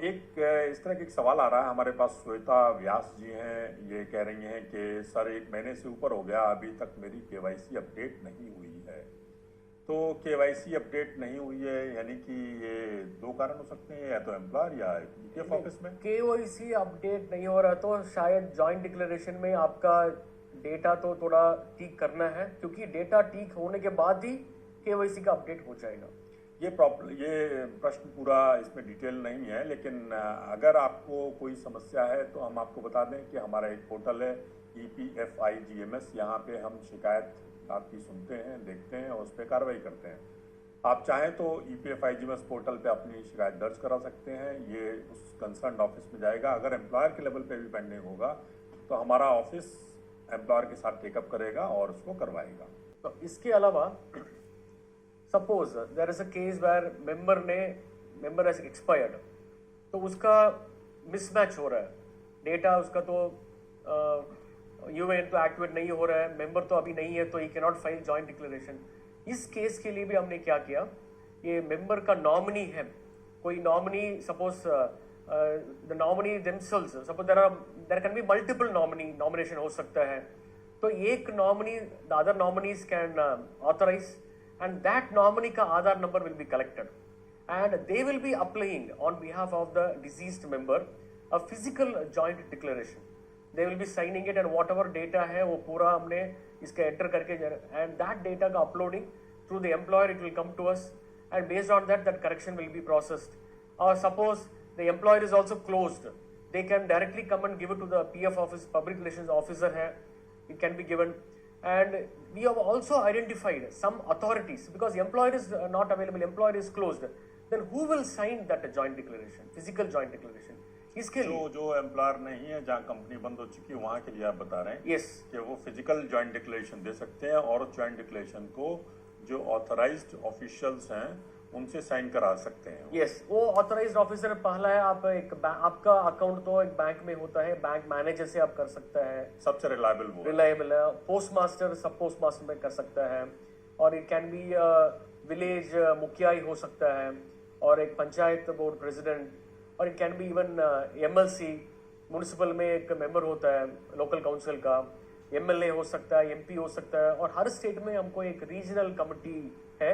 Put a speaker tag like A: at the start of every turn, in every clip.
A: इस तरह का एक सवाल आ रहा है हमारे पास। श्वेता व्यास जी हैं, ये कह रही हैं कि सर 1 महीने से ऊपर हो गया, अभी तक मेरी केवाईसी अपडेट नहीं हुई है। तो केवाईसी अपडेट नहीं हुई है यानी कि ये दो कारण हो सकते हैं, या तो एम्प्लॉयर या ईपीएफ ऑफिस में।
B: केवाईसी अपडेट नहीं हो रहा तो शायद जॉइंट डिक्लेरेशन में आपका डेटा तो थोड़ा ठीक करना है, क्योंकि डेटा ठीक होने के बाद ही केवाईसी का अपडेट हो जाएगा।
A: ये प्रश्न पूरा इसमें डिटेल नहीं है, लेकिन अगर आपको कोई समस्या है तो हम आपको बता दें कि हमारा एक पोर्टल है EPFIGMS। यहाँ पे हम शिकायत आपकी सुनते हैं, देखते हैं और उस पर कार्रवाई करते हैं। आप चाहें तो EPFIGMS पोर्टल पे अपनी शिकायत दर्ज करा सकते हैं। ये उस कंसर्न ऑफिस में जाएगा। अगर एम्प्लॉयर के लेवल पे भी पेंडिंग होगा तो हमारा ऑफिस एम्प्लॉयर के साथ टेकअप करेगा और उसको करवाएगा।
B: तो इसके अलावा suppose there is a case where member has expired, तो उसका मिसमैच हो रहा है, डेटा उसका तो यूएन तो एक्टिवेट नहीं हो रहा है, मेंबर तो अभी नहीं है, तो he can not file joint declaration. इस केस के लिए भी हमने क्या किया, ये मेंबर का नॉमिनी है, कोई nominee suppose the nominee themselves, suppose there can be multiple nomination हो सकता है, तो एक nominee the other nominees can authorise and that nominee ka Aadhaar number will be collected and they will be applying on behalf of the deceased member a physical joint declaration. They will be signing it and whatever data hai wo pura humne iska enter karke and that data ka uploading through the employer, it will come to us and based on that correction will be processed. Or suppose the employer is also closed, they can directly come and give it to the PF office, public relations officer hai, it can be given. And we have also identified some authorities, because the employer is not available, employer is closed, then who will sign that joint declaration, physical joint declaration? इसके लिए
A: जो employer नहीं है, जहाँ company बंद हो चुकी है, वहाँ के लिए आप बता रहे हैं
B: yes
A: कि वो फिजिकल जॉइंट डिक्लेरेशन दे सकते हैं और जॉइंट डिक्लेरेशन को जो ऑथराइज्ड ऑफिशियल्स हैं उनसे साइन करा सकते हैं।
B: yes, वो ऑथराइज्ड ऑफिसर पहला है, आप आपका अकाउंट तो एक बैंक में होता है, बैंक मैनेजर से आप कर सकता है,
A: सबसे रिलायबल
B: है। पोस्ट मास्टर सब पोस्ट मास्टर में कर सकता है, और इट कैन बी विलेज मुखिया ही हो सकता है, और एक पंचायत बोर्ड प्रेसिडेंट, और it can be even MLC, municipal में एक मेंबर होता है लोकल काउंसिल का, MLA हो सकता है, MP हो सकता है, और हर स्टेट में हमको एक रीजनल कमिटी है,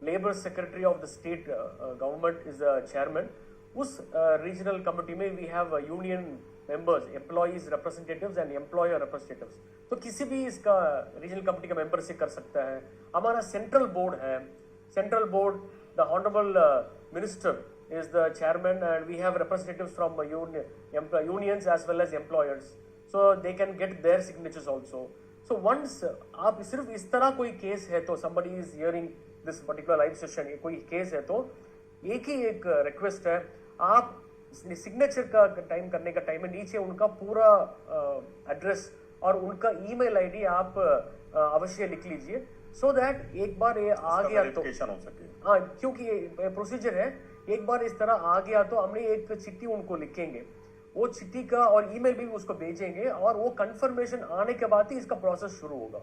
B: labour secretary of the state government is the chairman. उस रीजनल कमिटी में we have union members, employees representatives and employer representatives, तो किसी भी इसका रीजनल कमिटी का मेंबर से कर सकता है। हमारा सेंट्रल बोर्ड है, central board the honourable minister is the chairman and we have representatives from unions as well as employers, so they can get their signatures also. So once आप सिर्फ इस तरह कोई केस है तो somebody is hearing this particular live session, ये कोई case है तो एक ही एक रिक्वेस्ट है, आप सिग्नेचर का टाइम करने का टाइम है, नीचे उनका पूरा एड्रेस और उनका ईमेल आईडी आप अवश्य लिख लीजिए, सो दैट एक बार ये आ गया तो
A: हो सके।
B: हाँ, क्योंकि ये प्रोसीजर है, एक बार इस तरह आ गया तो हमने एक चिट्ठी उनको लिखेंगे, वो चिट्ठी का और ईमेल भी उसको भेजेंगे, और वो कंफर्मेशन आने के बाद ही इसका प्रोसेस शुरू होगा।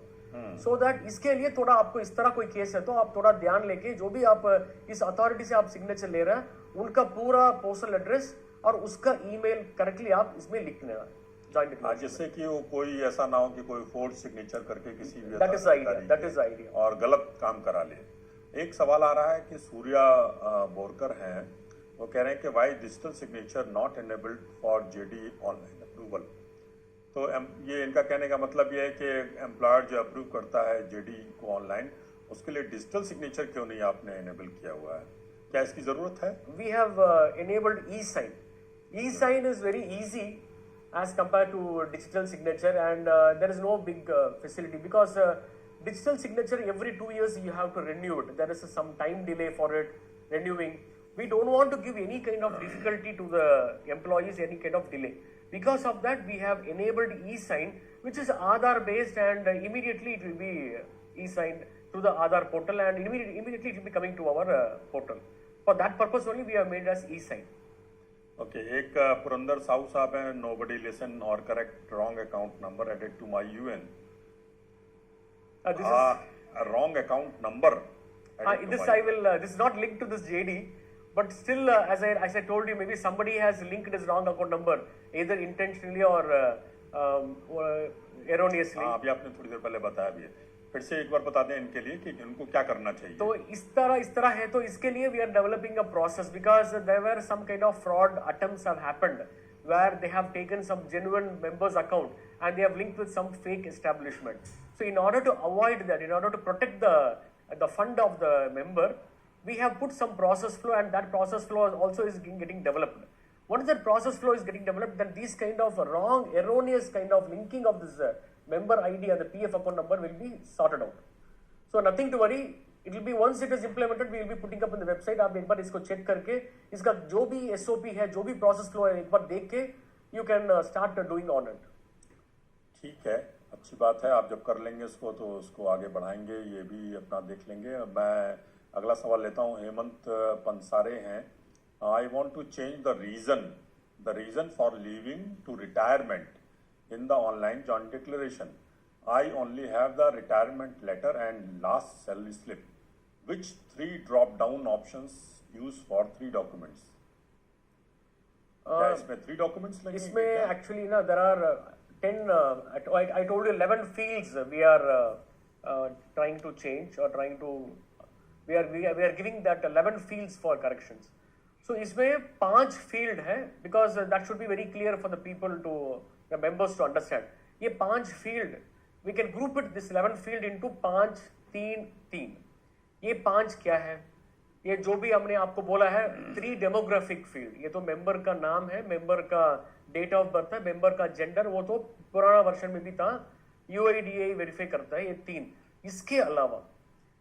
B: सो दैट इसके लिए थोड़ा आपको इस तरह कोई केस है तो आप थोड़ा ध्यान लेके, जो भी आप इस अथॉरिटी से आप सिग्नेचर ले रहे हैं उनका पूरा पोस्टल एड्रेस और उसका ईमेल करेक्टली आप इसमें लिख लेना,
A: जिससे कि वो कोई ऐसा ना हो कि कोई फोर्ज सिग्नेचर करके किसी भी
B: दैट इज आइडिया
A: और गलत काम करा ले। एक सवाल आ रहा है कि सूर्या बोरकर हैं, वो कह रहे हैं कि why digital signature not enabled for JD online approval. तो ये इनका कहने का मतलब ये है कि एम्प्लॉयर जो अप्रूव करता है JD को ऑनलाइन, उसके लिए डिजिटल सिग्नेचर क्यों नहीं आपने एनेबल किया हुआ है, क्या इसकी जरूरत है?
B: We have enabled e-sign. E-sign is very easy as compared to digital signature, and there is no big facility, because digital signature every 2 years you have to renew it. There is some time delay for it renewing. We don't want to give any kind of difficulty to the employees, any kind of delay. Because of that, we have enabled e-sign, which is Aadhaar based, and immediately it will be e-signed through the Aadhaar portal, and immediately it will be coming to our portal. For that purpose only we have made as e-sign.
A: Okay, एक पुरंदर साहू साहब हैं, nobody listen और correct wrong account number added to my UN.
B: This is
A: a wrong account number.
B: this I will. This is not linked to this JD. but still, as I told you, maybe somebody has linked his wrong account number, either intentionally or erroneously.
A: हाँ, अभी आपने थोड़ी देर पहले बताया भी है, फिर से एक बार बता दें इनके लिए कि इनको क्या करना चाहिए।
B: तो इस तरह है, तो इसके लिए we are developing a process because there were some kind of fraud attempts have happened where they have taken some genuine members account and they have linked with some fake establishment. So in order to avoid that, in order to protect the fund of the member, we have put some process flow, and that process flow also is getting developed. Once that process flow is getting developed, then these kind of wrong, erroneous kind of linking of this member ID and the PF account number will be sorted out. So nothing to worry. It will be, once it is implemented, we will be putting up in the website. आप एक बार इसको check करके इसका जो भी SOP है, जो भी process flow है, एक बार देख के you can start doing on it.
A: ठीक है, अच्छी बात है। आप जब कर लेंगे इसको तो उसको आगे बढ़ाएंगे, ये भी अपना देख लेंगे। मैं अगला सवाल लेता हूँ। हेमंत पंसारे हैं। I want to change the reason for leaving to retirement in the online joint declaration. I only have the retirement letter and last salary slip. Which 3 drop-down options use for 3 documents? क्या इसमें 3 documents लगेंगे?
B: इसमें actually ना there are 10. I told you 11 fields we are trying to change or trying to we are giving that 11 fields for corrections. So इसमें 5 field है because that should be very clear for the people to the members to understand. ये 5 field we can group it this 11 field into 5 3 3. ये 5 क्या है? ये जो भी हमने आपको बोला है 3 डेमोग्राफिक फील्ड। ये तो मेंबर का नाम है, मेंबर का डेट ऑफ बर्थ है, मेंबर का जेंडर, वो तो पुराना वर्जन में भी था, UIDAI वेरीफाई करता है। ये 3, इसके अलावा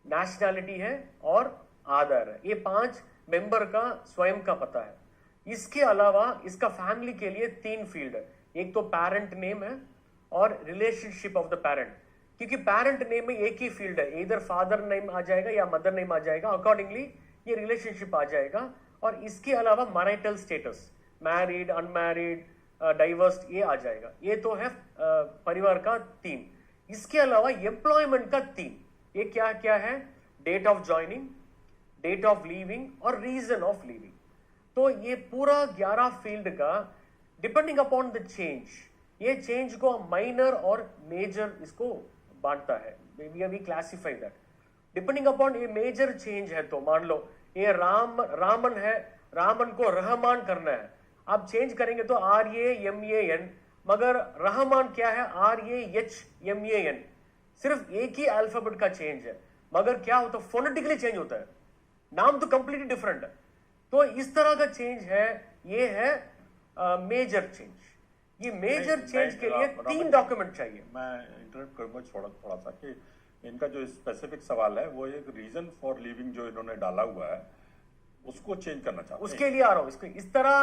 B: नेशनैलिटी है और आधार है। ये 5 मेंबर का स्वयं का पता है। इसके अलावा इसका फैमिली के लिए 3 फील्ड है। एक तो पेरेंट नेम है और रिलेशनशिप ऑफ द पेरेंट, क्योंकि पेरेंट नेम में एक ही फील्ड है, इधर फादर नेम आ जाएगा या मदर नेम आ जाएगा, अकॉर्डिंगली ये रिलेशनशिप आ जाएगा। और इसके अलावा marital status, married, unmarried, divorced, ये आ जाएगा। ये तो है परिवार का 3। इसके अलावा एम्प्लॉयमेंट का 3। ये क्या क्या है? Date of joining, date of leaving और रीजन ऑफ लीविंग। तो ये पूरा 11 फील्ड का डिपेंडिंग अपॉन द चेंज, ये चेंज को माइनर और मेजर इसको बांटता है। We classify that depending upon ये मेजर चेंज है। तो मान लो ये रामन है, रामन को रहमान करना है, आप चेंज करेंगे तो RAMAN, मगर रहमान क्या है? RAHMAN। सिर्फ एक ही अल्फाबेट का चेंज है, मगर क्या होता है? फोनेटिकली चेंज होता है, नाम तो कंप्लीटली डिफरेंट है। तो इस तरह का चेंज है, ये है मेजर चेंज। ये मेजर चेंज के लिए 3 डॉक्यूमेंट चाहिए।
A: मैं इंटरप्ट करूंगा थोड़ा सा कि इनका जो स्पेसिफिक सवाल है वो एक रीजन फॉर लीविंग जो इन्होंने डाला हुआ है उसको चेंज करना चाहते हैं।
B: उसके लिए आ रहा हूं। इसको इस तरह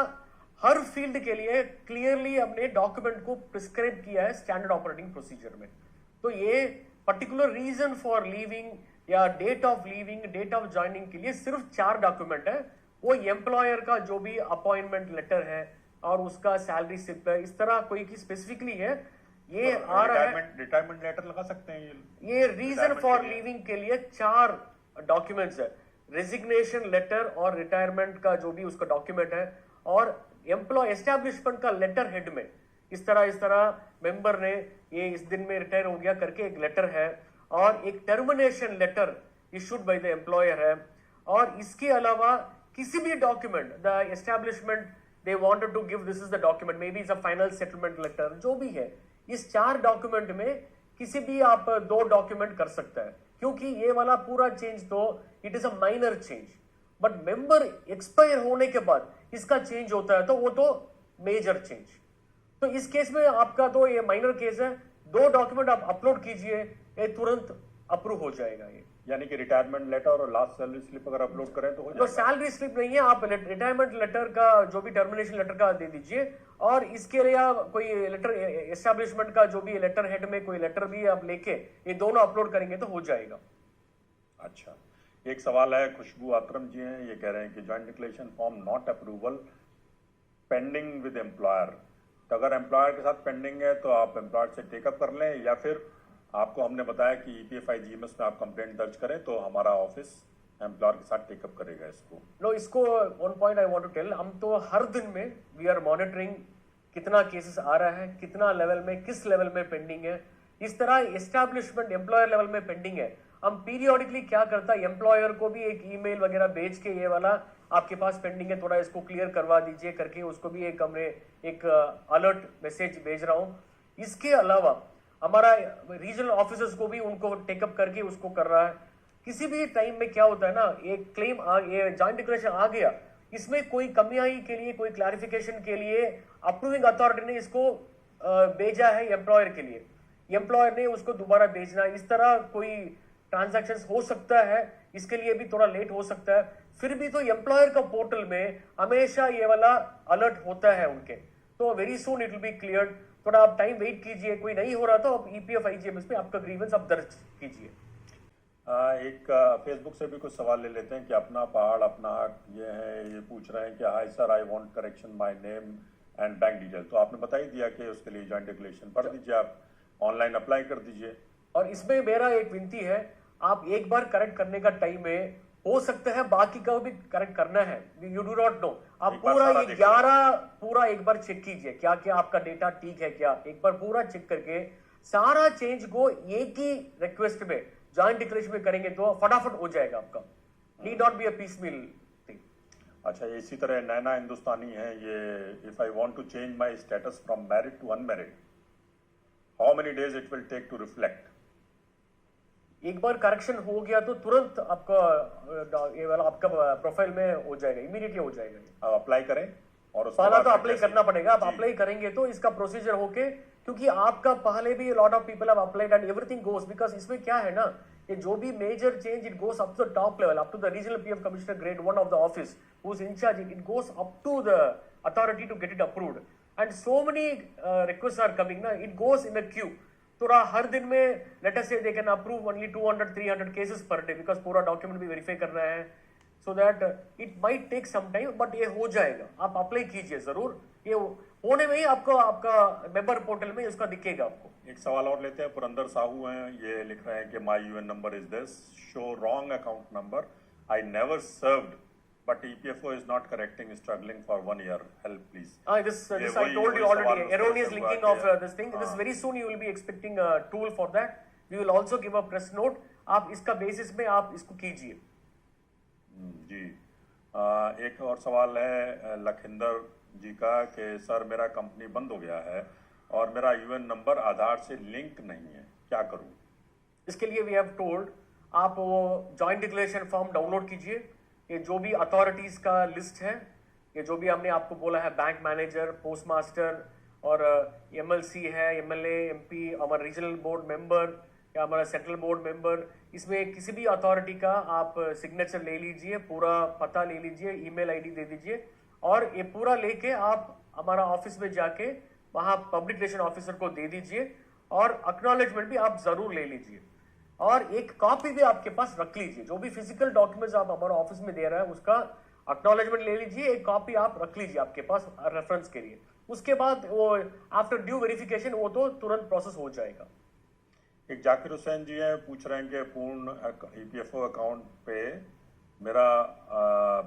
B: हर फील्ड के लिए क्लियरली हमने डॉक्यूमेंट को प्रिस्क्राइब किया है स्टैंडर्ड ऑपरेटिंग प्रोसीजर में। तो ये पर्टिकुलर रीजन फॉर लीविंग या date of leaving, date of joining के लिए सिर्फ 4 डॉक्यूमेंट है। वो एम्प्लॉयर का जो भी अपॉइंटमेंट लेटर है और उसका सैलरी स्लिप है, इस तरह कोई की स्पेसिफिकली है। ये
A: तो
B: आ रहा है,
A: रिटायरमेंट लेटर लगा सकते हैं। ये
B: रीजन फॉर लीविंग के लिए 4 डॉक्यूमेंट्स है। रेजिग्नेशन लेटर और रिटायरमेंट का जो भी उसका डॉक्यूमेंट है, और एम्प्लॉय एस्टैब्लिशमेंट का लेटर हेड में इस तरह मेंबर ने ये इस दिन में रिटायर हो गया करके एक लेटर है, और एक termination letter issued by the employer है। और इसके अलावा किसी भी document the establishment they wanted to give, this is the document, maybe it's a final settlement letter, जो भी है, इस 4 डॉक्यूमेंट में किसी भी आप 2 डॉक्यूमेंट कर सकते हैं, क्योंकि ये वाला पूरा चेंज तो it is a minor change. But member expire होने के बाद इसका चेंज होता है तो वो तो मेजर चेंज। तो इस केस में आपका तो ये माइनर केस है, 2 डॉक्यूमेंट आप अपलोड कीजिए, ये तुरंत अप्रूव हो जाएगा। ये
A: यानी कि रिटायरमेंट लेटर और लास्ट सैलरी स्लिप अगर अपलोड करें तो हो जाएगा।
B: तो सैलरी स्लिप नहीं है, आप रिटायरमेंट लेटर का जो भी टर्मिनेशन लेटर का दे दीजिए, और इसके लिए कोई लेटर एस्टैब्लिशमेंट का जो भी लेटर हेड में कोई लेटर भी आप लेके ये दोनों अपलोड करेंगे तो हो जाएगा।
A: अच्छा, एक सवाल है, खुशबू आक्रम जी हैं, ये कह रहे हैं कि joint declaration form not approval pending with employer. तो अगर एम्प्लॉयर के साथ पेंडिंग है तो आप एम्प्लॉयर से टेकअप कर लें, या फिर आपको हमने बताया कि EPFI GMS में आप कंप्लेंट दर्ज करें तो हमारा ऑफिस एम्प्लॉयर के साथ टेकअप करेगा इसको?
B: नो, इसको one point I want to tell, हम तो हर दिन में वी आर मॉनिटरिंग कितना केसेस आ रहा है, कितना लेवल में, किस लेवल में पेंडिंग है। इस तरह एस्टैब्लिशमेंट एम्प्लॉयर लेवल में पेंडिंग है। हम पीरियोडिकली क्या करता है, एम्प्लॉयर को भी एक ईमेल वगैरह भेज के ये वाला आपके पास पेंडिंग है, थोड़ा इसको क्लियर करवा दीजिए करके उसको भी एक हमने एक अलर्ट मैसेज भेज रहा हूँ। इसके अलावा हमारा रीजनल ऑफिसर्स को भी उनको टेकअप करके उसको कर रहा है। किसी भी टाइम में क्या होता है ना, एक क्लेम ये जॉइंट डिक्लेरेशन आ गया, इसमें कोई कमी आई के लिए, कोई क्लैरिफिकेशन के लिए अप्रूविंग अथॉरिटी ने इसको भेजा है एम्प्लॉयर के लिए, एम्प्लॉयर ने उसको दोबारा भेजना। इस तरह कोई ट्रांजैक्शंस हो सकता है, इसके लिए भी थोड़ा लेट हो सकता है। फिर भी तो एम्प्लॉयर का पोर्टल में हमेशा ये वाला अलर्ट होता है उनके, तो very soon it will be cleared. थोड़ा आप टाइम वेट कीजिए, कोई नहीं हो रहा तो आप ईपीएफ आईजीएमएस पे आपका ग्रीवेंस आप दर्ज कीजिए।
A: एक फेसबुक से भी कुछ सवाल ले लेते हैं कि अपना पहाड़ अपना हक ये है, ये पूछ रहे हैं कि hi sir I want correction my name and bank detail. तो आपने बता ही दिया कि उसके लिए जॉइंट डिक्लेरेशन पढ़ दीजिए, आप ऑनलाइन अप्लाई कर दीजिए।
B: और इसमें मेरा एक विनती है, आप एक बार करेक्ट करने का टाइम में हो सकता है बाकी का भी करेक्ट करना है, यू डू नॉट नो। आप पूरा ये 11 पूरा एक बार चेक कीजिए क्या क्या आपका डेटा ठीक है क्या, एक बार पूरा चेक करके सारा चेंज को एक ही रिक्वेस्ट में जॉइंट डिक्लेरेशन में करेंगे तो फटाफट हो जाएगा आपका। Need not be a piecemeal thing.
A: अच्छा, इसी तरह नैना हिंदुस्तानी है ये, if I want to change my status from married to unmarried, how many days it will take to reflect?
B: एक बार करेक्शन हो गया तो तुरंत आपका ये वाला आपका प्रोफाइल में हो जाएगा, इमीडिएटली हो जाएगा।
A: आप अप्लाई करें और
B: पहला तो अप्लाई करना पड़ेगा। आप अप्लाई करेंगे तो इसका प्रोसीजर होके, क्योंकि आपका पहले भी lot of people have applied and everything goes, because इसमें क्या है ना, ये जो भी major change it goes up to the top level, up to the regional PF commissioner grade 1 of the office who is in charge, it goes up to the authority to get it approved and so many request are coming ना, it goes in a queue. तो हर दिन में late us say they can approve only 200-300 cases per day, because पूरा document भी verify करना है, so that it might take some time, but ये हो जाएगा। आप अप्लाई कीजिए जरूर, ये होने में ही आपको आपका मेंबर पोर्टल में उसका दिखेगा आपको।
A: एक सवाल और लेते हैं, पुरंदर साहू हैं, ये लिख रहे हैं कि my UN number is this, show wrong account number, I never served but EPFO is not correcting, struggling for 1 year, help please.
B: This I told you already, erroneous linking of this thing. This very soon you will be expecting a tool for that. We will also give a press note. आप इसका basis में आप इसको कीजिए।
A: जी, एक और सवाल है लखिंदर जी का कि सर मेरा कंपनी बंद हो गया है और मेरा यूएन नंबर आधार से लिंक नहीं है, क्या करूं?
B: इसके लिए वी हैव टोल्ड, आप वो जॉइंट डिक्लेरेशन फॉर्म डाउनलोड कीजिए। ये जो भी अथॉरिटीज का लिस्ट है, ये जो भी हमने आपको बोला है, बैंक मैनेजर, पोस्ट मास्टर और एमएलसी है, एमएलए, एमपी, हमारा रीजनल बोर्ड मेंबर या हमारा सेंट्रल बोर्ड मेंबर, इसमें किसी भी अथॉरिटी का आप सिग्नेचर ले लीजिए, पूरा पता ले लीजिए, ईमेल आईडी दे दीजिए और ये पूरा लेके आप हमारा ऑफिस में जाके वहाँ पब्लिक रिलेशन ऑफिसर को दे दीजिए और एक्नॉलेजमेंट भी आप जरूर ले लीजिए और एक कॉपी भी आपके पास रख लीजिए। जो भी फिजिकल डॉक्यूमेंट्स आप हमारे ऑफिस में दे रहे हैं उसका एक्नॉलेजमेंट ले लीजिए, एक कॉपी आप रख लीजिए आपके पास रेफरेंस के लिए। उसके बाद वो आफ्टर ड्यू वेरिफिकेशन वो तो तुरंत प्रोसेस हो जाएगा।
A: एक जाकिर हुसैन जी हैं, पूछ रहे हैं कि पूर्ण ईपीएफओ अकाउंट पे मेरा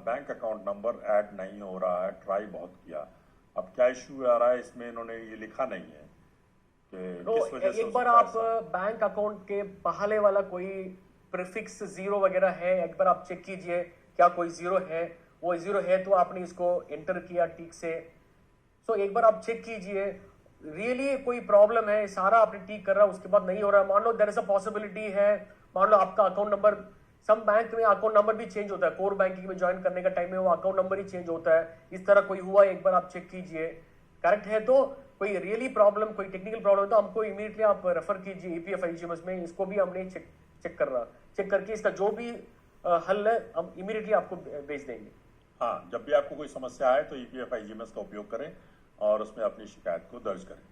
A: बैंक अकाउंट नंबर ऐड नहीं हो रहा है, ट्राई बहुत किया, अब क्या इश्यू आ रहा है इसमें? इन्होंने ये लिखा नहीं है
B: तो एक बार आप बैंक अकाउंट के पहले वाला कोई प्रीफिक्स जीरो वगैरह है, एक बार आप चेक कीजिए क्या कोई जीरो है। वो जीरो है तो आपने इसको एंटर किया ठीक से, सो एक बार आप चेक कीजिए रियली कोई प्रॉब्लम है, सारा आपने ठीक कर रहा है, उसके बाद नहीं हो रहा, मान लो देयर इज अ पॉसिबिलिटी है, मान लो आपका अकाउंट नंबर, सम बैंक में अकाउंट नंबर भी चेंज होता है, कोर बैंकिंग में ज्वाइन करने का टाइम में वो अकाउंट नंबर ही चेंज होता है, इस तरह कोई हुआ, एक बार आप चेक कीजिए करेक्ट है तो कोई रियली प्रॉब्लम, कोई टेक्निकल प्रॉब्लम है तो हमको इमीडिएटली आप रेफर कीजिए ईपीएफ आईजीएमएस में, इसको भी हमने चेक करके इसका जो भी हल है हम इमीडिएटली आपको भेज देंगे।
A: हाँ, जब भी आपको कोई समस्या आए तो ईपीएफ आईजीएमएस का उपयोग करें और उसमें अपनी शिकायत को दर्ज करें।